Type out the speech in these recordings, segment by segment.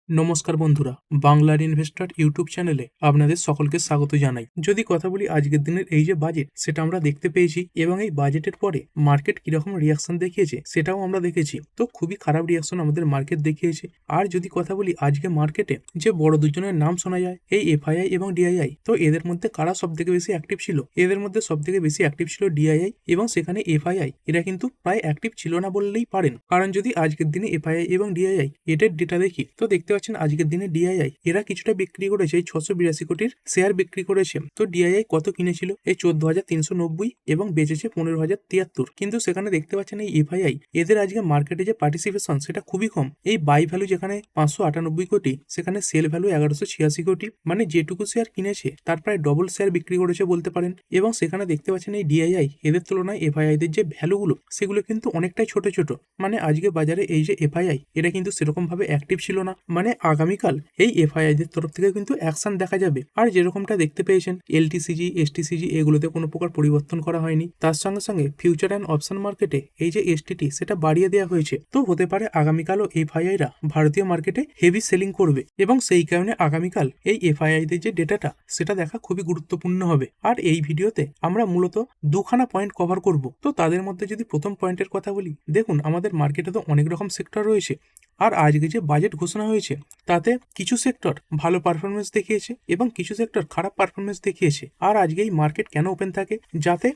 নমস্কার বন্ধুরা, বাংলার ইনভেস্টর ইউটিউব চ্যানেলে আপনাদের সকলকে স্বাগত জানাই। যদি কথা বলি আজকের দিনের এই যে বাজেট, সেটা আমরা দেখতে পেয়েছি এবং এই বাজেটের পরে মার্কেট কিরকম রিয়াকশন দেখিয়েছে সেটাও আমরা দেখেছি। তো খুবই খারাপ রিয়াকশন আমাদের মার্কেট দেখিয়েছে। আর যদি কথা বলি আজকে মার্কেটে যে বড় দুজনের নাম শোনা যায়, এই এফআইআই এবং ডিআইআই, তো এদের মধ্যে কারা সব থেকে বেশি অ্যাক্টিভ ছিল? এদের মধ্যে সব থেকে বেশি অ্যাক্টিভ ছিল ডিআইআই এবং সেখানে এফআইআই এরা কিন্তু প্রায় অ্যাক্টিভ ছিল না বললেই পারেন। কারণ যদি আজকের দিনে এফআইআই এবং ডিআইআই এদের ডেটা দেখি, তো দেখতে পাচ্ছেন আজকের দিনে ডিআইআই এরা কিছুটা বিক্রি করেছে, এই 682 কোটির শেয়ার বিক্রি করেছে। তো ডিআইআই কত কিনেছিল? এই 14,390 এবং বেচেছে 15,073। কিন্তু সেখানে দেখতে পাচ্ছেন এই এফআইআই এদের আজকে মার্কেটে যে পার্টিসিপেশন সেটা খুবই কম। এই বাই ভ্যালু যেখানে 598 কোটি, সেখানে সেল ভ্যালু 1186 কোটি, মানে যেটুকু শেয়ার কিনেছে তার প্রায় ডবল শেয়ার বিক্রি করেছে বলতে পারেন। এবং সেখানে দেখতে পাচ্ছেন এই ডিআইআই এদের তুলনায় এফআইআই দের যে ভ্যালুগুলো সেগুলো কিন্তু অনেকটাই ছোট ছোট। মানে আজকে বাজারে এই যে এফআইআই এরা কিন্তু সেরকম ভাবে অ্যাক্টিভ ছিল না। মানে আগামীকাল এই এফআইআই দের তরফ থেকে কিন্তু অ্যাকশন দেখা যাবে। আর যেরকমটা দেখতে পেয়েছেন এলটিসিজি, এসটিসিজি এগুলোতে কোনো প্রকার পরিবর্তন করা হয়নি। তার সঙ্গে সঙ্গে ফিউচার অ্যান্ড অপশন মার্কেটে এই যে এসটিটি সেটা বাড়িয়ে দেওয়া হয়েছে। তো হতে পারে আগামীকালও এফআইআইরা ভারতীয় মার্কেটে হেভি সেলিং করবে এবং সেই কারণে আগামীকাল এই এফআইআই দের যে ডেটাটা সেটা দেখা খুবই গুরুত্বপূর্ণ হবে। আর এই ভিডিওতে আমরা মূলত দুখানা পয়েন্ট কভার করব। তো তাদের মধ্যে যদি প্রথম পয়েন্টের কথা বলি, দেখুন আমাদের মার্কেটে তো অনেক রকম সেক্টর রয়েছে। আর আজকে যে বাজেট ঘোষণা হয়েছে তাতে কিছু সেক্টর ভালো পারফরমেন্স দেখিয়েছে এবং কিছু সেক্টর খারাপ পারফরমেন্স দেখিয়েছে। আর আজকে এই মার্কেট কেন ওপেন থাকে? যাতে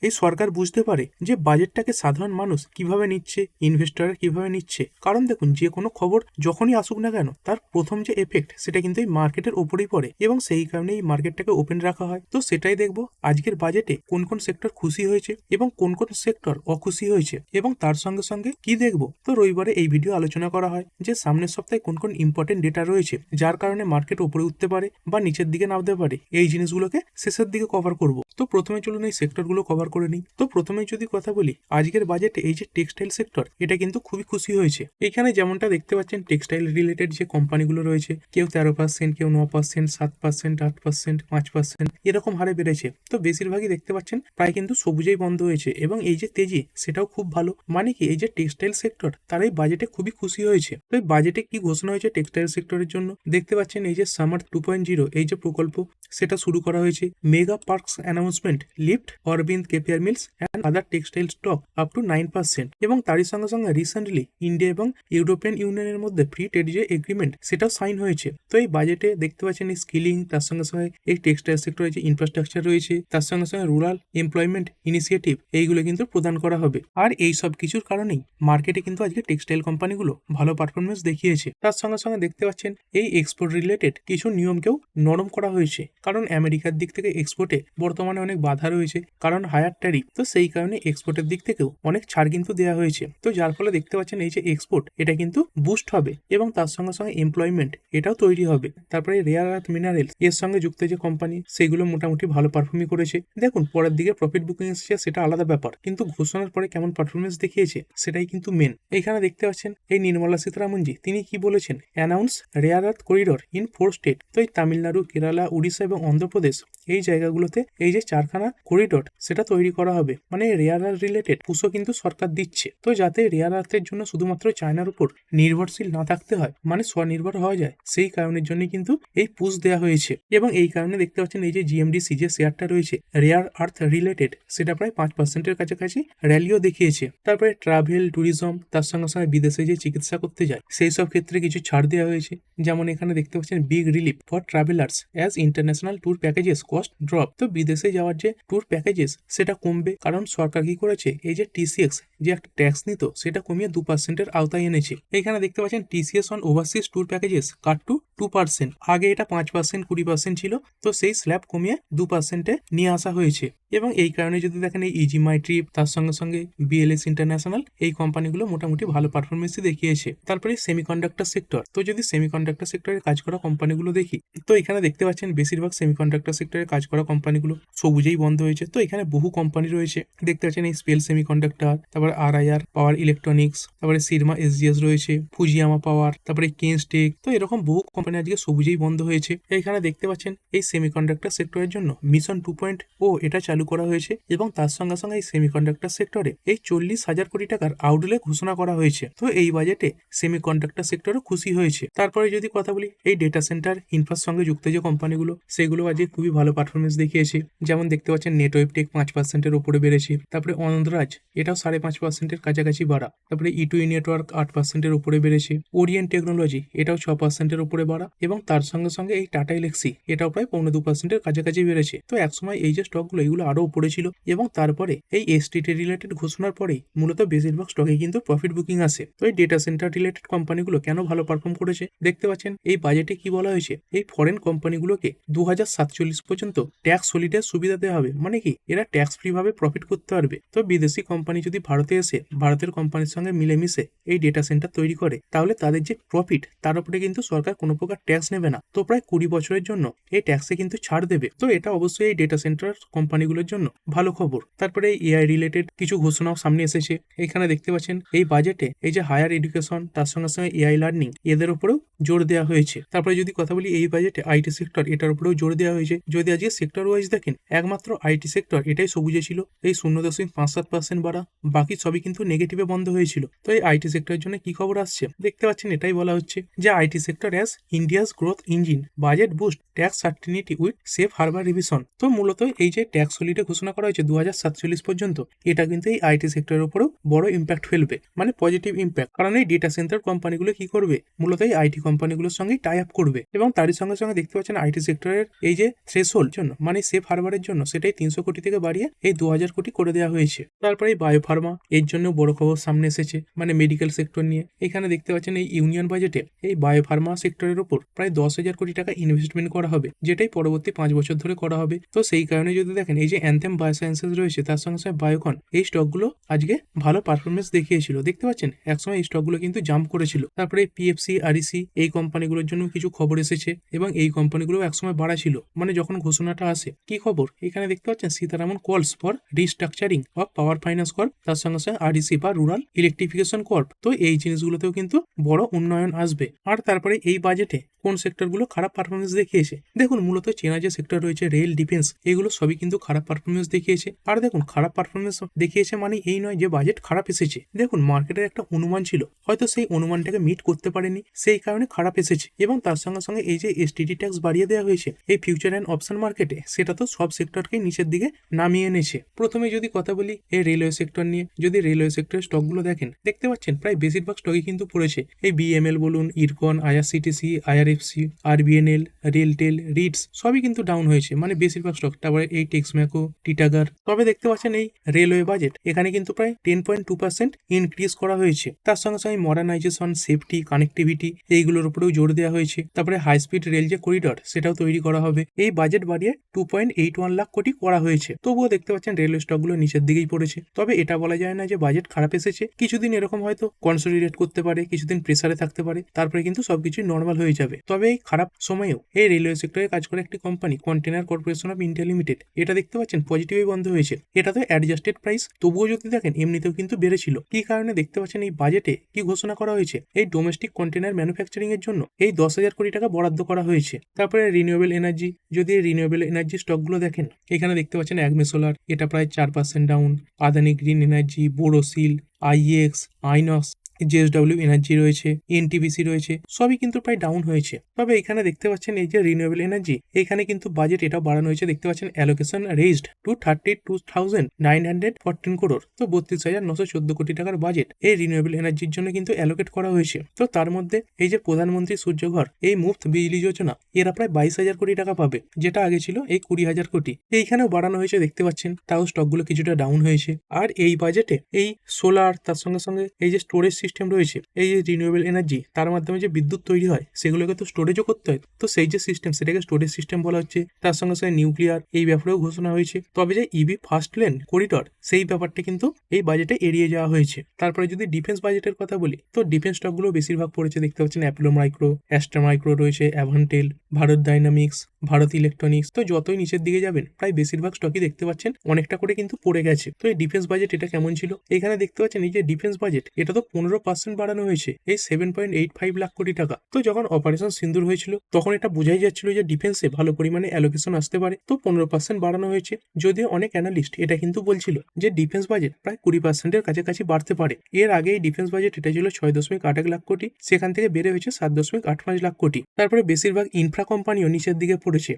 এই সরকার বুঝতে পারে যে বাজেটটাকে সাধারণ মানুষ কিভাবে নিচ্ছে, ইনভেস্টররা কিভাবে নিচ্ছে। কারণ দেখুন যে কোনো খবর যখনই আসুক না কেন তার প্রথম যে এফেক্ট সেটা কিন্তু এই মার্কেটের উপরেই পড়ে এবং সেই কারণে এই মার্কেটটাকে ওপেন রাখা হয়। তো সেটাই দেখবো আজকের বাজেটে কোন কোন সেক্টর খুশি হয়েছে এবং কোন কোন সেক্টর অখুশি হয়েছে এবং তার সঙ্গে সঙ্গে কি দেখবো। তো রবিবারে এই ভিডিও আলোচনা করা হয় যে সামনের সপ্তাহে কোন কোন ইম্পর্টেন্ট ডেটা রয়েছে যার কারণে মার্কেট উপরে উঠতে পারে বা নিচের দিকে নামতে পারে। এই জিনিসগুলোকে শেষের দিকে কভার করব। তো প্রথমে চলুন এই সেক্টরগুলো কভার করে নিই। তো প্রথমে যদি কথা বলি আজকের বাজেটে এই যে টেক্সটাইল সেক্টর এটা কিন্তু খুবই খুশি হয়েছে। এখানে যেমনটা দেখতে পাচ্ছেন টেক্সটাইল রিলেটেড যে কোম্পানিগুলো রয়েছে, কেউ 13%, কেউ 9%, 7%, 8%, 5% এরকম হারে বেড়েছে। তো বেশিরভাগই দেখতে পাচ্ছেন প্রায় কিন্তু সবুজেই বন্ধ হয়েছে এবং এই যে তেজি সেটাও খুব ভালো। মানে কি এই যে টেক্সটাইল সেক্টর তার এই বাজেটে খুবই খুশি হয়েছে। তো এই বাজেটে কি ঘোষণা হয়েছে টেক্সটাইল সেক্টরের জন্য? দেখতে পাচ্ছেন এই যে সামার 2.0 এই যে প্রকল্প সেটা শুরু করা হয়েছে। Mega parks announcement lift Arvind KPR mills and other textile stock up to 9%। এবং তারই সঙ্গে সঙ্গে রিসেন্টলি ইন্ডিয়া এবং ইউরোপিয়ান ইউনিয়নের মধ্যে ফ্রি ট্রেড যে এগ্রিমেন্ট সেটাও সাইন হয়েছে। তো এই বাজেটে দেখতে পাচ্ছেন এই স্কিলিং, তার সঙ্গে সঙ্গে এই টেক্সটাইল সেক্টরে যে ইনফ্রাস্ট্রাকচার রয়েছে, তার সঙ্গে সঙ্গে রুরাল এমপ্লয়মেন্ট ইনিশিয়েটিভ এইগুলো কিন্তু প্রদান করা হবে। আর এই সব কিছুর কারণেই মার্কেটে কিন্তু আজকে টেক্সটাইল কোম্পানিগুলো ভালো পারফরমেন্স দেখিয়েছে। তার সঙ্গে সঙ্গে দেখতে পাচ্ছেন এই এক্সপোর্ট রিলেটেড কিছু নিয়মকেও নরম করা হয়েছে। কারণ আমেরিকার দিক থেকে এক্সপোর্টে বর্তমানে অনেক বাধা রয়েছে, কারণ হায়ার ট্যারিফ। তো সেই কারণে এক্সপোর্টের দিক থেকেও অনেক ছাড় কিন্তু দেওয়া হয়েছে। তো যার ফলে দেখতে পাচ্ছেন এই যে এক্সপোর্ট এটা কিন্তু বুস্ট হবে এবং তার সঙ্গে সঙ্গে এমপ্লয়মেন্ট এটাও তৈরি হবে। তারপরে রেয়ার আর্থ মিনারেলস এর সঙ্গে যুক্ত যে কোম্পানি সেগুলো মোটামুটি ভালো পারফর্মিং করেছে। দেখুন পরের দিকে প্রফিট বুকিং এসেছে সেটা আলাদা ব্যাপার, কিন্তু ঘোষণার পরে কেমন পারফরমেন্স দেখিয়েছে সেটাই কিন্তু মেন। এখানে দেখতে পাচ্ছেন এই নির্মলা সীতারামনজি তিনি কি বলেছেন? Announce rare earth corridor in 4 state. তো এই তামিলনাড়ু, কেরালা, উড়িষ্যা এবং অন্ধ্রপ্রদেশ এই জায়গাগুলোতে এই যে 4খানা করিডোর সেটা তৈরি করা হবে। মানে রেয়ার আর্থ রিলেটেড পুশও কিন্তু সরকার দিচ্ছে। তো যাতে রেয়ার আর্থের জন্য শুধুমাত্র চায়নার উপর নির্ভরশীল না থাকতে হয়, মানে স্বনির্ভর হওয়া যায়, সেই কারণের জন্য কিন্তু এই পুশ দেওয়া হয়েছে। এবং এই কারণে দেখতে পাচ্ছেন এই যে জিএমডিসি যে শেয়ারটা রয়েছে রেয়ার আর্থ রিলেটেড সেটা প্রায় 5%-এর কাছাকাছি র্যালিও দেখিয়েছে। তারপরে ট্রাভেল, ট্যুরিজম, তার সঙ্গে সঙ্গে বিদেশে যে চিকিৎসা করতে যায় সেই সব ক্ষেত্রে কিছু ছাড় দেওয়া হয়েছে। যেমন এখানে দেখতে পাচ্ছেন big relief for travellers as international tour packages cost drop. তো বিদেশে যাওয়ার যে ট্যুর প্যাকেজেস সেটা কমবে, কারণ সরকার কি করেছে এই যে টিসিএক্স যে একটা ট্যাক্স নিত সেটা কমিয়ে 2%-এর আওতায় এনেছে। এখানে দেখতে পাচ্ছেন TCS on overseas tour packages cut to 2%। আগে এটা 5%, 20% ছিল, তো সেই স্ল্যাব কমিয়ে 2%-এ নিয়ে আসা হয়েছে। এবং এই কারণে যদি দেখেন এই ইজি মাই ট্রিপ, তার সঙ্গে সঙ্গে বিএলএস ইন্টারন্যাশনাল এই কোম্পানিগুলো মোটামুটি ভালো পারফরমেন্সই দেখিয়েছে। তারপরে সেমিকন্ডাক্টর সেক্টর, তো যদি সেমিকন্ডাক্টর সেক্টরে কাজ করা কোম্পানিগুলো দেখি, তো এখানে দেখতে পাচ্ছেন বেশিরভাগ সেমিকন্ডাক্টর সেক্টরে কাজ করা কোম্পানিগুলো সবুজেই বন্ধ হয়েছে। তো এখানে বহু কোম্পানি রয়েছে, দেখতে পাচ্ছেন এই স্পেল সেমিকন্ডাক্টর, তারপরে আরআইআর পাওয়ার ইলেকট্রনিক্স, তারপরে সিরমা এসজিএস রয়েছে, ফুজিয়ামা পাওয়ার, তারপরে কেনস্টেক। তো এরকম বহু কোম্পানি আজকে সবুজেই বন্ধ হয়েছে। এখানে দেখতে পাচ্ছেন এই সেমিকন্ডাক্টর সেক্টরের জন্য মিশন 2.0 এটা চালু চালু করা হয়েছে এবং তার সঙ্গে সঙ্গে এই সেমিকন্ডাক্টর সেক্টরে এই 40,000 কোটি টাকার আউটলে ঘোষণা করা হয়েছে। তো এই বাজেটে সেমিকন্ডাক্টর সেক্টরও খুশি হয়েছে। তারপরে যদি কথা বলি এই ডেটা সেন্টার ইনফ্রার সঙ্গে যুক্ত যে কোম্পানিগুলো, সেগুলো আজকে খুবই ভালো পারফরমেন্স দেখিয়েছে। যেমন দেখতে পাচ্ছেন নেটওয়েবটেক 5%-এর উপরে বেড়েছে, তারপরে অনন্দরাজ এটাও 5.5%-এর কাছাকাছি বাড়া, তারপরে E2E নেটওয়ার্ক 8%-এর উপরে বেড়েছে, ওরিয়েন্ট টেকনোলজি এটাও 6%-এর উপরে বাড়া এবং তার সঙ্গে সঙ্গে এই টাটা এলেক্সি এটাও প্রায় 2.5%-এর কাছাকাছি বেড়েছে। তো একসময় এই যে স্টকগুলো এগুলো আরও উপরে ছিল এবং তারপরে এই এসটিটি রিলেটেড ঘোষণার পরেই মূলত বেশিরভাগ স্টকে কিন্তু প্রফিট বুকিং আসে। তো এই ডেটা সেন্টার রিলেটেড কোম্পানিগুলো কেন ভালো পারফর্ম করেছে দেখতে পাচ্ছেন এই বাজেটে কি বলা হয়েছে, এই ফরেন কোম্পানিগুলোকে 2047 পর্যন্ত ট্যাক্স হলিডে সুবিধা দেওয়া হবে। মানে কি, এরা ট্যাক্স ফ্রি ভাবে প্রফিট করতে পারবে। তো বিদেশি কোম্পানি যদি ভারতে এসে ভারতের কোম্পানির সঙ্গে মিলেমিশে এই ডেটা সেন্টার তৈরি করে, তাহলে তাদের যে প্রফিট তার উপরে কিন্তু সরকার কোনো প্রকার ট্যাক্স নেবে না। তো প্রায় 20 বছরের জন্য এই ট্যাক্সে কিন্তু ছাড় দেবে। তো এটা অবশ্যই এই ডেটা সেন্টার কোম্পানিগুলোর জন্য ভালো খবর। তারপরে এই এআই রিলেটেড কিছু ঘোষণাও সামনে এসেছে। এখানে দেখতে পাচ্ছেন এই বাজেটে এই যে হায়ার এডুকেশন তার সঙ্গে সঙ্গে এআই লার্নিং এদের উপরেও জোর দেওয়া হয়েছে। তারপরে যদি কথা বলি এই বাজেটে আইটি সেক্টর এটার উপরেও জোর দেওয়া হয়েছে। যদি আজকে সেক্টর ওয়াইজ দেখেন, একমাত্র আইটি সেক্টর এটাই সবুজে ছিল, এই 0.57% বাড়া, বাকি সবই কিন্তু নেগেটিভে বন্ধ হয়েছিল। তো এই আইটি সেক্টরের জন্য কি খবর আসছে দেখতে পাচ্ছেন, এটাই বলা হচ্ছে যে IT sector as India's growth engine, budget boost tax certainty with safe Harbour revision. তো মূলত এই যে ট্যাক্স হলিডে ঘোষণা করা হয়েছে 2047 পর্যন্ত, এটা কিন্তু এই আইটি সেক্টরের উপরেও বড় ইম্প্যাক্ট ফেলবে, মানে পজিটিভ ইম্প্যাক্ট। কারণ এই ডেটা সেন্টার কোম্পানিগুলো কি করবে, মূলত এই আইটি কোম্পানিগুলোর সঙ্গে টাই আপ করবে এবং তারই সঙ্গে সঙ্গে দেখতে পাচ্ছেন আইটি সেক্টরের এই যে থ্রেশহোল্ড জন্য, মানে সেফ হারবারের জন্য, সেটাই 300 কোটি থেকে বাড়িয়ে এই 2000 কোটি করে দেওয়া হয়েছে। তারপরে এই বায়োফার্মা এর জন্য বড় খবর সামনে এসেছে, মানে মেডিকেল সেক্টর নিয়ে। এখানে দেখতে পাচ্ছেন এই ইউনিয়ন বাজেটে এই বায়োফার্মা সেক্টরের উপর প্রায় 10,000 কোটি টাকা ইনভেস্টমেন্ট করা হবে, যেটাই পরবর্তী 5 বছর ধরে করা হবে। তো সেই কারণে যদি দেখেন এই যে অ্যান্থেম বায়োসায়েন্সেস রয়েছে তার সঙ্গে সঙ্গে বায়োকন, এই স্টকগুলো আজকে ভালো পারফরমেন্স দেখিয়েছিল। দেখতে পাচ্ছেন একসময় এই স্টকগুলো কিন্তু জাম্প করেছিল। তারপরে পিএফসি আরইসি এই কোম্পানিগুলোর জন্য কিছু খবর এসেছে এবং এই কোম্পানিগুলো একসময় বাড়া ছিল, মানে যখন ঘোষণাটা আসে। কি খবর এখানে দেখতে পাচ্ছেন, Sitharaman calls for restructuring of power finance corp, তার সঙ্গে সঙ্গে আরইসি বা রুরাল ইলেকট্রিফিকেশন কর্প। তো এই জিনিসগুলোতেও কিন্তু বড় উন্নয়ন আসবে। আর তারপরে এই বাজেটে কোন সেক্টরগুলো খারাপ পারফরমেন্স দেখিয়েছে দেখুন, মূলত চেনা যে সেক্টর রয়েছে রেল, ডিফেন্স, এগুলো সবই কিন্তু খারাপ পারফরমেন্স দেখিয়েছে। আর দেখুন খারাপ পারফরমেন্স দেখিয়েছে মানে এই নয় যে বাজেট খারাপ এসেছে। দেখুন মার্কেটের একটা অনুমান ছিল, হয়তো সেই অনুমানটাকে মিট করতে পারেনি, সেই কারণে খারাপ এসেছে। এবং তার সঙ্গে সঙ্গে এই যে এসটিটি ট্যাক্স বাড়িয়ে দেওয়া হয়েছে এই ফিউচার অ্যান্ড অপশন মার্কেটে, সেটা তো সব সেক্টরকে নিচের দিকে নামিয়ে এনেছে। প্রথমে যদি কথা বলি এই রেলওয়ে সেক্টর নিয়ে, যদি রেলওয়ে সেক্টরের স্টকগুলো দেখেন দেখতে পাচ্ছেন প্রায় বেশিরভাগ স্টকই কিন্তু পড়েছে। এই বিএমএল বলুন, IRCON, IRCTC, IRFC, RBNL, RailTel, Ritz সবই কিন্তু ডাউন হয়েছে, মানে বেশিরভাগ স্টক। তারপরে এই টেক্সম্যাকো, টিটাগার। তবে দেখতে পাচ্ছেন এই রেলওয়ে বাজেট এখানে কিন্তু প্রায় 10.2% ইনক্রিজ করা হয়েছে। তার সঙ্গে সঙ্গে মডার্নাইজেশন, সেফটি, কানেক্টিভিটি এইগুলোর উপরেও জোর দেওয়া হয়েছে। তারপরে হাই স্পিড রেল যে করিডর সেটাও তৈরি করা হবে। এই বাজেট বাড়িয়ে 2.81 লাখ কোটি করা হয়েছে। তবুও দেখতে পাচ্ছেন রেলওয়ে স্টকগুলো নিচের দিকেই পড়েছে। তবে এটা বলা যায় না যে বাজেট খারাপ এসেছে। কিছুদিন এরকম হয়তো কনসোলিডেট করতে পারে, কিছুদিন প্রেসারে থাকতে পারে, তারপরে কিন্তু সবকিছু নর্মাল হয়ে যাবে। তবে এই খারাপ সময়েও এই রেলওয়ে সেক্টরে কাজ করে একটি company container corporation of India limited, এটা দেখতে পাচ্ছেন পজিটিভই বন্ধ হয়েছে। এটা তো অ্যাডজাস্টেড প্রাইস, তবুও যদি দেখেন এমনিতেও কিন্তু বেড়েছিল। কি কারণে দেখতে পাচ্ছেন এই বাজেটে কি ঘোষণা করা হয়েছে, এই ডোমেস্টিক কন্টেনার ম্যানুফ্যাকচারিং এর জন্য এই 10,000 কোটি টাকা বরাদ্দ করা হয়েছে। তারপরে রিনিউয়েবল এনার্জি, যদি এই রিনিউয়েবল এনার্জি স্টকগুলো দেখেন এখানে দেখতে পাচ্ছেন অ্যাগমে সোলার এটা প্রায় 4% down, Adani green energy, Borosil, IX, INOX, JSW energy রয়েছে, এনটিপিসি রয়েছে, সবই কিন্তু প্রায় ডাউন হয়েছে। তবে এখানে দেখতে পাচ্ছেন এই যে রিনিউয়েবল এনার্জি এখানে কিন্তু বাজেট এটাও বাড়ানো হয়েছে। দেখতে পাচ্ছেন অ্যালোকেশন রেজড টু 32,914 করোড়। তো 32,914 কোটি টাকার বাজেট এই রিনিউয়েবল এনার্জির জন্য কিন্তু অ্যালোকেট করা হয়েছে। তো তার মধ্যে এই যে প্রধানমন্ত্রী সূর্যঘর এই মুফত বিজলি যোজনা, এরা প্রায় 22,000 কোটি টাকা পাবে, যেটা আগে ছিল এই 20,000 কোটি। এইখানেও বাড়ানো হয়েছে দেখতে পাচ্ছেন, তাও স্টকগুলো কিছুটা ডাউন হয়েছে। আর এই বাজেটে এই সোলার, তার সঙ্গে সঙ্গে এই যে স্টোরেজ সিস্টেম রয়েছে, এই যে রিনিউয়েবল এনার্জি তার মাধ্যমে যে বিদ্যুৎ তৈরি হয় সেগুলোকে তো স্টোরেজও করতে হয়। তো সেই যে সিস্টেম সেটাকে স্টোরেজ সিস্টেম বলা হচ্ছে। তার সঙ্গে সঙ্গে নিউক্লিয়ার এই ব্যাপারেও ঘোষণা হয়েছে। তবে যে ইভি ফার্স্ট লেন করিডর সেই ব্যাপারটা কিন্তু এই বাজেটে এড়িয়ে যাওয়া হয়েছে। তারপরে যদি ডিফেন্স বাজেটের কথা বলি, তো ডিফেন্স স্টকগুলো বেশিরভাগ পড়েছে। দেখতে পাচ্ছেন অ্যাপোলো মাইক্রো, অ্যাস্ট্রা মাইক্রো রয়েছে, অ্যাভান্টেল, ভারত ডাইনামিক্স, ভারত ইলেকট্রনিক্স, তো যতই নিচের দিকে যাবেন প্রায় বেশিরভাগ স্টকই দেখতে পাচ্ছেন অনেকটা করে কিন্তু পড়ে গেছে। তো এই ডিফেন্স বাজেট এটা কেমন ছিল, এখানে দেখতে পাচ্ছেন এই যে ডিফেন্স বাজেট এটা তো 15% বাড়ানো হয়েছে, এই 7.85 লাখ কোটি টাকা। তো যখন অপারেশন সিন্দুর হয়েছিল তখন এটা বোঝাই যাচ্ছিল যে ডিফেন্সে ভালো পরিমাণে অ্যালোকেশন আসতে পারে, তো 15% বাড়ানো হয়েছে। যদিও অনেক অ্যানালিস্ট এটা কিন্তু বলছিল যে ডিফেন্স বাজেট প্রায় 20%-এর কাছাকাছি বাড়তে পারে। এর আগে এই ডিফেন্স বাজেট এটা ছিল 6.81 লাখ কোটি, সেখান থেকে বেড়ে হয়েছে 7.85 লাখ কোটি। তারপরে বেশিরভাগ ইনফ্রা কোম্পানিও নিচের দিকে পড়েছে।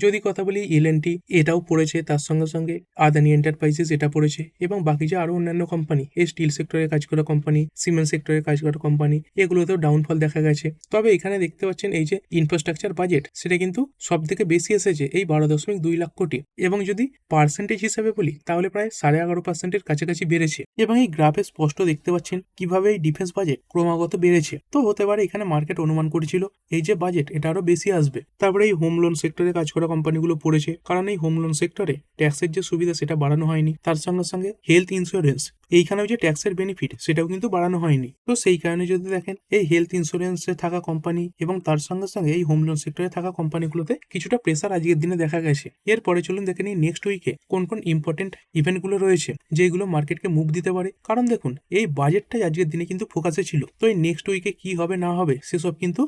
যদি কথা বলি এল&টি এটাও পড়েছে, তার সঙ্গে সঙ্গে আদানি এন্টারপ্রাইজেস এটা পড়েছে, এবং বাকি যে আরো অন্যান্য কোম্পানি, এই স্টিল সেক্টরে কাজ করা কোম্পানি, সিমেন্ট সেক্টরে কাজ করা কোম্পানি, এগুলোতেও ডাউনফল দেখা গেছে। তবে এখানে দেখতে পাচ্ছেন এই যে ইনফ্রাস্ট্রাকচার বাজেট সেটা কিন্তু সব থেকে বেশি এসেছে, এই 12.2 লাখ কোটি, এবং যদি পার্সেন্টেজ হিসেবে বলি তাহলে প্রায় 11.5%-এর কাছাকাছি বেড়েছে। এবং এই গ্রাফে স্পষ্ট দেখতে পাচ্ছেন কিভাবে এই ডিফেন্স বাজেট ক্রমাগত বেড়েছে। তো হতে পারে এখানে মার্কেট অনুমান করেছিল এই যে বাজেট এটা আরো বেশি আসবে। তারপরে এই হোম লোন সেক্টরে কাজ করা কোম্পানিগুলো পড়েছে, কারণ এই হোম লোন সেক্টরে ট্যাক্সের যে সুবিধা সেটা বাড়ানো হয়নি, তার সঙ্গে সঙ্গে হেলথ ইন্স্যুরেন্স এইখানেও যে ট্যাক্সের বেনিফিট সেটাও কিন্তু বাড়ানো হয়নি। তো সেই কারণে যদি দেখেন এই হেলথ ইন্স্যুরেন্সে থাকা কোম্পানি এবং তার সঙ্গে সঙ্গে এই হোম লোন সেক্টরে থাকা কোম্পানিগুলোতে কিছুটা প্রেসার আজকের দিনে দেখা গেছে। এরপরে চলুন দেখে নিই নেক্সট উইকে কোন কোন ইম্পর্টেন্ট ইভেন্টগুলো রয়েছে যেগুলো মার্কেটকে মুভ দিতে পারে। কারণ দেখুন এই বাজেটটাই আজকের দিনে কিন্তু ফোকাসে ছিল, তো এই নেক্সট উইকে কি হবে না হবে সেসব কিন্তু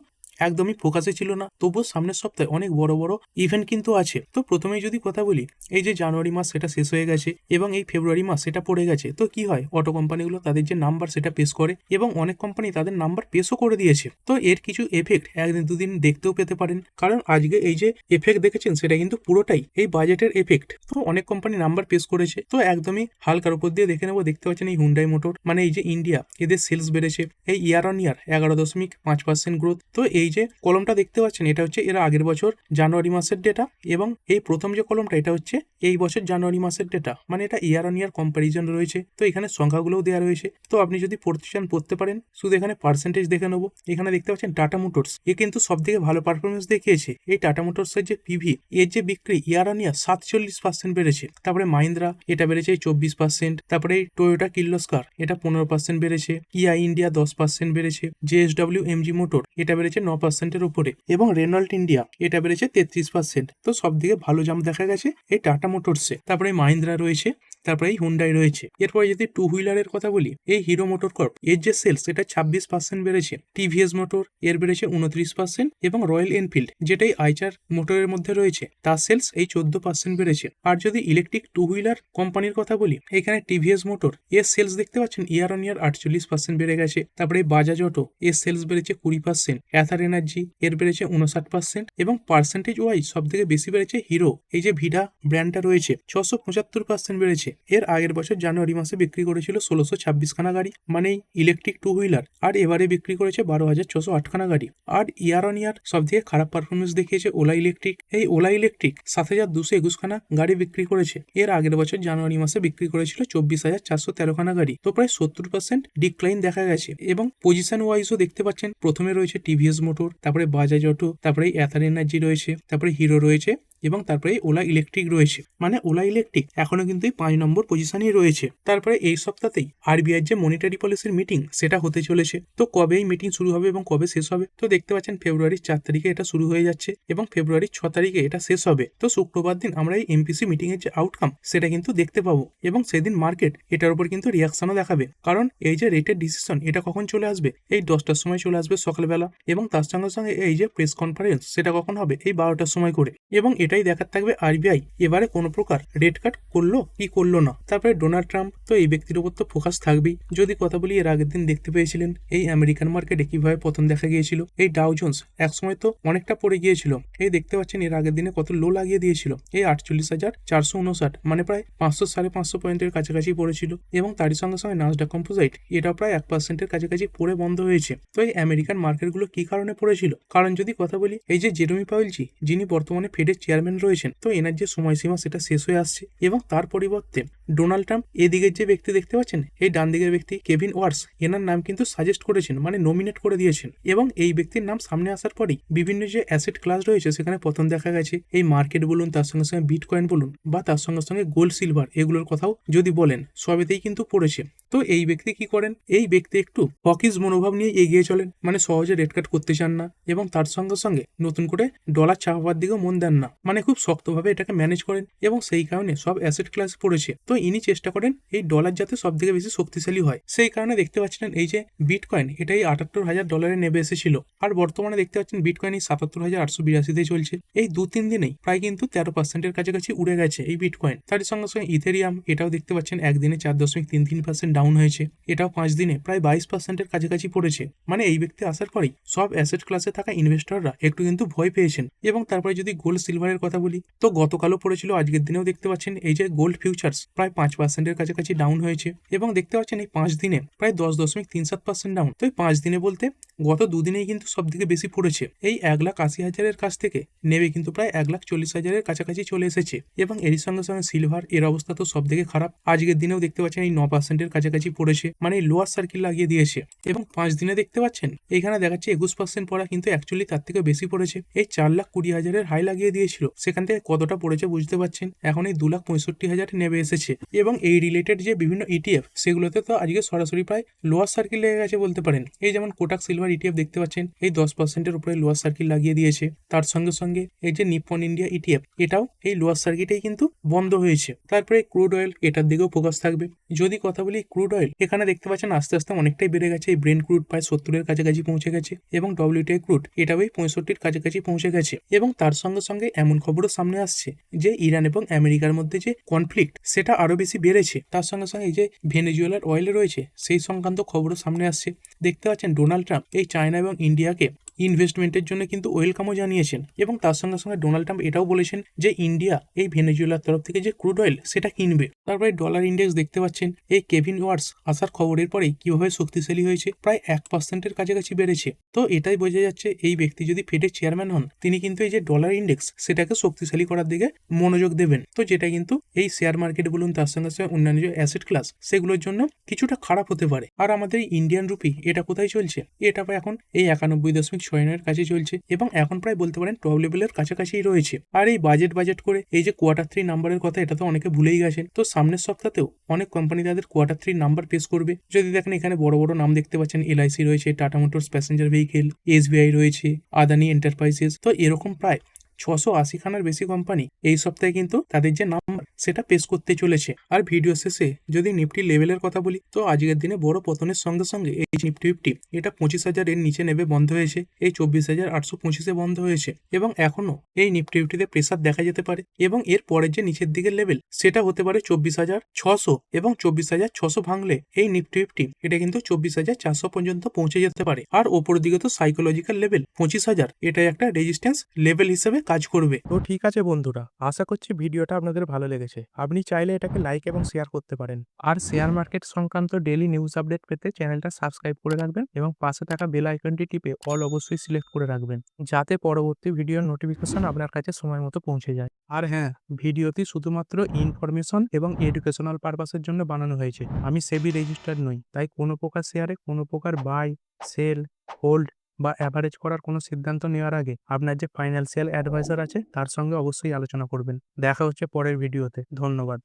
একদমই ফোকাসে ছিল না। তবুও সামনের সপ্তাহে অনেক বড় বড় ইভেন্ট কিন্তু আছে। তো প্রথমেই যদি কথা বলি, এই যে জানুয়ারি মাস সেটা শেষ হয়ে গেছে এবং এই ফেব্রুয়ারি মাস সেটা পড়ে গেছে। তো কি হয়, অটো কোম্পানিগুলো তাদের যে নাম্বার সেটা পেশ করে এবং অনেক কোম্পানি তাদের নাম্বার পেশও করে দিয়েছে। তো এর কিছু এফেক্ট একদিন দুদিন দেখতেও পেতে পারেন, কারণ আজকে এই যে এফেক্ট দেখেছেন সেটা কিন্তু পুরোটাই এই বাজেটের এফেক্ট। তো অনেক কোম্পানি নাম্বার পেশ করেছে, তো একদমই হালকার উপর দিয়ে দেখে নেবো। দেখতে পাচ্ছেন এই হুন্ডাই মোটর, মানে এই যে ইন্ডিয়া, এদের সেলস বেড়েছে এই ইয়ার অন ইয়ার 11.5% গ্রোথ। তো এই যে কলমটা দেখতে পাচ্ছেন এটা হচ্ছে এর আগের বছর জানুয়ারি মাসের ডেটা, এবং এই প্রথম যে কলমটা এটা হচ্ছে এই বছর জানুয়ারি মাসের ডেটা, মানে এটা ইয়ার অন ইয়ার কম্প্যারিজন রয়েছে। তো এখানে সংখ্যাগুলোও দেওয়া রয়েছে। তো আপনি যদি পড়তে চান পড়তে পারেন, শুধু এখানে পার্সেন্টেজ দেখে নেবো। এখানে দেখতে পাচ্ছেন টাটা মোটরস এ কিন্তু সব থেকে ভালো পারফরমেন্স দেখিয়েছে। এই টাটা মোটরসের যে পিভি এর যে বিক্রি ইয়ার অন ইয়ার 47% বেড়েছে। তারপরে মাহিন্দ্রা এটা বেড়েছে 24%, তারপরে এই টয়োটা কির্লোস্কার এটা 15% বেড়েছে, কিয়া ইন্ডিয়া 10% বেড়েছে, জেএসডব্লিউ এমজি মোটর এটা বেড়েছে 9% উপরে, এবং রেনল্ট ইন্ডিয়া এটা বেড়েছে 33%। তো সব দিকে ভালো জাম্প দেখা গেছে এই টাটা মোটরসে। তারপরে মাহিন্দ্রা রয়েছে, তারপরে এই হুন্ডাই রয়েছে। এরপরে যদি টু হুইলারের কথা বলি, এই হিরো মোটর কর্প এর যে সেলস এটা 26% বেড়েছে, টিভিএস মোটর এর বেড়েছে 29%, এবং রয়্যাল এনফিল্ড যেটাই আইচার মোটরের মধ্যে রয়েছে তার সেলস এই 14% বেড়েছে। আর যদি ইলেকট্রিক টু হুইলার কোম্পানির কথা বলি, এখানে টিভিএস মোটর এর সেলস দেখতে পাচ্ছেন ইয়ার অন ইয়ার 48% বেড়ে গেছে। তারপরে বাজাজ অটো এর সেলস বেড়েছে 20%, অ্যাথার এনার্জি এর বেড়েছে 59%, এবং পার্সেন্টেজ ওয়াইজ সব থেকে বেশি বেড়েছে হিরো, এই যে ভিডা ব্র্যান্ডটা রয়েছে 675% বেড়েছে। এর আগের বছর জানুয়ারি মাসে বিক্রি করেছিল 1626 খানা গাড়ি, মানে ইলেকট্রিক টু হুইলার, আর এবারে বিক্রি করেছে 12,608 খানা গাড়ি। আর ইয়ার অন ইয়ার সব থেকে খারাপ পারফরমেন্স দেখিয়েছে ওলা ইলেকট্রিক। এই ওলা ইলেকট্রিক 7,221 খানা গাড়ি বিক্রি করেছে। এর আগের বছর জানুয়ারি মাসে বিক্রি করেছিল 24,413 খানা গাড়ি, তো প্রায় 70% ডিক্লাইন দেখা গেছে। এবং পজিশন ওয়াইজও দেখতে পাচ্ছেন প্রথমে রয়েছে টিভিএস মোটর, তারপরে বাজাজ অটো, তারপরে অ্যাথার এনার্জি রয়েছে, তারপরে হিরো রয়েছে, এবং তারপরে ওলা ইলেকট্রিক রয়েছে। মানে ওলা ইলেকট্রিক এখনো কিন্তু 5 নম্বর পজিশনেই রয়েছে। তারপরে এই সপ্তাহতেই আরবিআই যে মনিটারি পলিসির মিটিং সেটা হতে চলেছে। তো কবে এই মিটিং শুরু হবে এবং কবে শেষ হবে, তো দেখতে পাচ্ছেন ফেব্রুয়ারির 4 তারিখে এটা শুরু হয়ে যাচ্ছে এবং ফেব্রুয়ারির 6 তারিখে এটা শেষ হবে। তো শুক্রবার দিন আমরা এই এমপিসি মিটিং এর যে আউটকাম সেটা কিন্তু দেখতে পাবো, এবং সেদিন মার্কেট এটার উপর কিন্তু রিয়াকশনও দেখাবে। কারণ এই যে রেটের ডিসিশন এটা কখন চলে আসবে, এই 10টার সময় চলে আসবে সকালবেলা, এবং তার সঙ্গে সঙ্গে এই যে প্রেস কনফারেন্স সেটা কখন হবে, এই 12টার সময় করে। এবং এটাই দেখার থাকবে আরবিআই এবারে কোনো প্রকার রেট কাট করলো কি করলো না। তারপরে ডোনাল্ড ট্রাম্প, তো এই ব্যক্তির উপর তো ফোকাস থাকবেই। যদি কথা বলি, এর আগের দিন দেখতে পেয়েছিলেন এই আমেরিকান মার্কেটে কিভাবে পতন দেখা গিয়েছিল। এই ডাউ জোন্স একসময় তো অনেকটা পড়ে গিয়েছিল, এই দেখতে পাচ্ছেন এর আগের দিনে কত লো লাগিয়ে দিয়েছিল, এই 48,459, মানে প্রায় 500-550 পয়েন্টের কাছাকাছি পড়েছিল। এবং তারই সঙ্গে সঙ্গে নাসডাক কম্পোজাইট এটা প্রায় 1%-এর কাছাকাছি পড়ে বন্ধ হয়েছে। তো এই আমেরিকান মার্কেটগুলো কি কারণে পড়েছিল, কারণ যদি কথা বলি, এই যে জেরেমি পাওয়েলজি যিনি বর্তমানে ফেডের চেয়ারম্যান রয়েছেন, তো এনার যে সময়সীমা সেটা শেষ হয়ে আসছে, এবং তার পরিবর্তে ডোনাল্ড ট্রাম্প এদিকের যে ব্যক্তি দেখতে পাচ্ছেন, এই ডান দিকের ব্যক্তি কেভিন ওয়ার্স, এনার নাম কিন্তু সাজেস্ট করেছেন, মানে নমিনেট করে দিয়েছেন। এবং এই ব্যক্তির নাম সামনে আসার পরেই বিভিন্ন যে অ্যাসেট ক্লাস রয়েছে সেখানে পতন দেখা গেছে। এই মার্কেট বলুন, তার সঙ্গে সঙ্গে বিটকয়েন বলুন, বা তার সঙ্গে সঙ্গে গোল্ড সিলভার, এগুলোর কথাও যদি বলেন, সবেতেই কিন্তু পড়েছে। তো এই ব্যক্তি কি করেন, এই ব্যক্তি একটু হকিস মনোভাব নিয়ে এগিয়ে চলেন, মানে সহজে রেট কাট করতে চান না, এবং তার সঙ্গে সঙ্গে নতুন করে ডলার চাপাবার দিকেও মন দেন না, মানে খুব শক্তভাবে এটাকে ম্যানেজ করেন, এবং সেই কারণে সব অ্যাসেট ক্লাস পড়েছে। তো ইনি চেষ্টা করেন এই ডলার যাতে সব থেকে বেশি শক্তিশালী হয়। সেই কারণে দেখতে পাচ্ছিলেন এই যে বিটকয়েন, এটাই $78,000 নেমে এসেছিল, আর বর্তমানে দেখতে পাচ্ছেন বিটকয়েন এই 77,882 চলছে। এই 2-3 দিনেই প্রায় কিন্তু 13% কাছাকাছি উড়ে গেছে এই বিটকয়েন। তার সঙ্গে সঙ্গে ইথেরিয়াম, এটাও দেখতে পাচ্ছেন একদিনে 4.33% ডাউন হয়েছে, এটাও 5 দিনে প্রায় 22% কাছাকাছি পড়েছে। মানে এই ব্যক্তি আসার পরেই সব অ্যাসেট ক্লাসে থাকা ইনভেস্টররা একটু কিন্তু ভয় পেয়েছেন। এবং তারপরে যদি গোল্ড সিলভারের কথা বলি, তো গতকালও পড়েছিল, আজকের দিনেও দেখতে পাচ্ছেন এই যে গোল্ড ফিউচার্স প্রায় 5% কাছাকাছি ডাউন হয়েছে, এবং দেখতে পাচ্ছেন এই 5 দিনে প্রায় 10.37% ডাউন। তো এই 5 দিনে বলতে গত দুদিনেই কিন্তু সব থেকে বেশি পড়েছে। এই 1,80,000-এর কাছ থেকে নেমে কিন্তু প্রায় 1,40,000-এর কাছাকাছি চলে এসেছে। এবং এরই সঙ্গে সঙ্গে সিলভার, এর অবস্থা তো সব থেকে খারাপ। আজকের দিনেও দেখতে পাচ্ছেন এই 9%-এর কাছাকাছি পড়েছে, মানে এই লোয়ার সার্কিল লাগিয়ে দিয়েছে। এবং 5 দিনে দেখতে পাচ্ছেন এখানে দেখাচ্ছে 21% পড়া, কিন্তু অ্যাকচুয়ালি তার থেকে বেশি পড়েছে। এই 4,20,000-এর হাই লাগিয়ে দিয়েছিল, সেখান থেকে কতটা পড়েছে বুঝতে পারছেন। এখন এই 2,65,000 নেমে এসেছে। এবং এই রিলেটেড যে বিভিন্ন ইটিএফ, সেগুলোতে তো আজকে সরাসরি প্রায় লোয়ার সার্কিল লেগে গেছে বলতে পারেন। এই যেমন কোটাক সিলভার ইটিএফ দেখতে পাচ্ছেন এই 10%-এর উপরে লোয়ার সার্কিল লাগিয়ে দিয়েছে। তার সঙ্গে সঙ্গে এই যে নিপ্পন ইন্ডিয়া ইটিএফ, এটাও এই লোয়ার সার্কিটেই কিন্তু বন্ধ হয়েছে। তারপরে ক্রুড অয়েল, এটার দিকেও ফোকাস থাকবে। যদি কথা বলি ক্রুড অয়েল, এখানে দেখতে পাচ্ছেন আস্তে আস্তে অনেকটাই বেড়ে গেছে। এই ব্রেন্ট ক্রুড প্রায় 70-এর কাছাকাছি পৌঁছে গেছে, এবং ডব্লিউটিআই ক্রুড এটাও 65-এর কাছাকাছি পৌঁছে গেছে। এবং তার সঙ্গে সঙ্গে এমন খবরও সামনে আসছে যে ইরান এবং আমেরিকার মধ্যে যে কনফ্লিক্ট, সেটা আরো বেশি বেড়েছে। তার সঙ্গে সঙ্গে এই যে ভেনেজুয়েলার অয়েল রয়েছে, সেই সংক্রান্ত খবরও সামনে আসছে। দেখতে পাচ্ছেন ডোনাল্ড ট্রাম্প এই চায়না এবং ইন্ডিয়াকে ইনভেস্টমেন্টের জন্য কিন্তু ওয়েলকামও জানিয়েছেন, এবং তার সঙ্গে সঙ্গে ডোনাল্ড ট্রাম্প এটাও বলেছেন যে ইন্ডিয়া এই ভেনেজুয়েলার তরফ থেকে যে ক্রুড অয়েল সেটা কিনবে। তারপরে ডলার ইন্ডেক্স দেখতে পাচ্ছেন এই কেভিন ওয়ার্স আসার খবরের পরেই কিভাবে শক্তিশালী হয়েছে, প্রায় 1%-এর কাছাকাছি বেড়েছে। তো এটাই বোঝা যাচ্ছে এই ব্যক্তি যদি ফেডের চেয়ারম্যান হন, তিনি কিন্তু এই যে ডলার ইন্ডেক্স সেটাকে শক্তিশালী করার দিকে মনোযোগ দেবেন। তো যেটা কিন্তু এই শেয়ার মার্কেট বলুন, তার সঙ্গে সঙ্গে অন্যান্য যে অ্যাসেট ক্লাস, সেগুলোর জন্য কিছুটা খারাপ হতে পারে। আর আমাদের ইন্ডিয়ান রুপি, এটা কোথায় চলছে, এটা এখন এই 91.69-এর কাছে চলছে, এবং এখন প্রায় বলতে পারেন টপ লেভেলের কাছাকাছি রয়েছে। আর এই বাজেট করে এই যে Q3 নাম্বারের কথা, এটা তো অনেকে ভুলেই গেছেন। তো সামনের সপ্তাহেও অনেক কোম্পানি তাদের Q3 নাম্বার পেশ করবে। যদি দেখেন এখানে বড় বড় নাম দেখতে পাচ্ছেন, এলআইসি রয়েছে, tata motors passenger vehicle, SBI রয়েছে, আদানি এন্টারপ্রাইজেস। তো এরকম প্রায় 680 খানার বেশি কোম্পানি এই সপ্তাহে কিন্তু তাদের যে নাম্বার সেটা পেশ করতে চলেছে। আর ভিডিও শেষে যদি নিফটি লেভেলের কথা বলি, তো আজকের দিনে বড় পতনের সঙ্গে সঙ্গে এই নিফটি 50 এটা 25,000-এর নিচে নেমে বন্ধ হয়েছে, এই 24,825-এ বন্ধ হয়েছে। এবং এখনো এই নিফটি 50-তে প্রেসার দেখা যেতে পারে, এবং এর পরের যে নিচের দিকের লেভেল সেটা হতে পারে 24,600, এবং 24,600 ভাঙলে এই নিফটি 50 এটা কিন্তু 24,400 পর্যন্ত পৌঁছে যেতে পারে। আর ওপর দিকে তো সাইকোলজিক্যাল লেভেল 25,000, এটাই একটা রেজিস্ট্যান্স লেভেল হিসেবে কাজ করবে। তো ঠিক আছে বন্ধুরা, আশা করছি ভিডিওটা আপনাদের ভালো লেগেছে। আপনি চাইলে এটাকে লাইক এবং শেয়ার করতে পারেন। আর শেয়ার মার্কেট সংক্রান্ত ডেইলি নিউজ আপডেট পেতে চ্যানেলটা সাবস্ক্রাইব করে রাখবেন, এবং পাশে থাকা বেল আইকনটি টিপে অল অবশ্যই সিলেক্ট করে রাখবেন, যাতে পরবর্তী ভিডিওর নোটিফিকেশন আপনার কাছে সময় মতো পৌঁছে যায়। আর হ্যাঁ, ভিডিওটি শুধুমাত্র ইনফরমেশন এবং এডুকেশনাল পারপাসের জন্য বানানো হয়েছে। আমি সেবি রেজিস্টার্ড নই, তাই কোনো প্রকার শেয়ারে কোনো প্রকার বাই, সেল, হোল্ড বা অ্যাভারেজ করার কোনো সিদ্ধান্ত নেওয়ার আগে আপনার যে ফাইন্যান্সিয়াল অ্যাডভাইজার আছে তার সঙ্গে অবশ্যই আলোচনা করবেন। দেখা হচ্ছে পরের ভিডিওতে। ধন্যবাদ।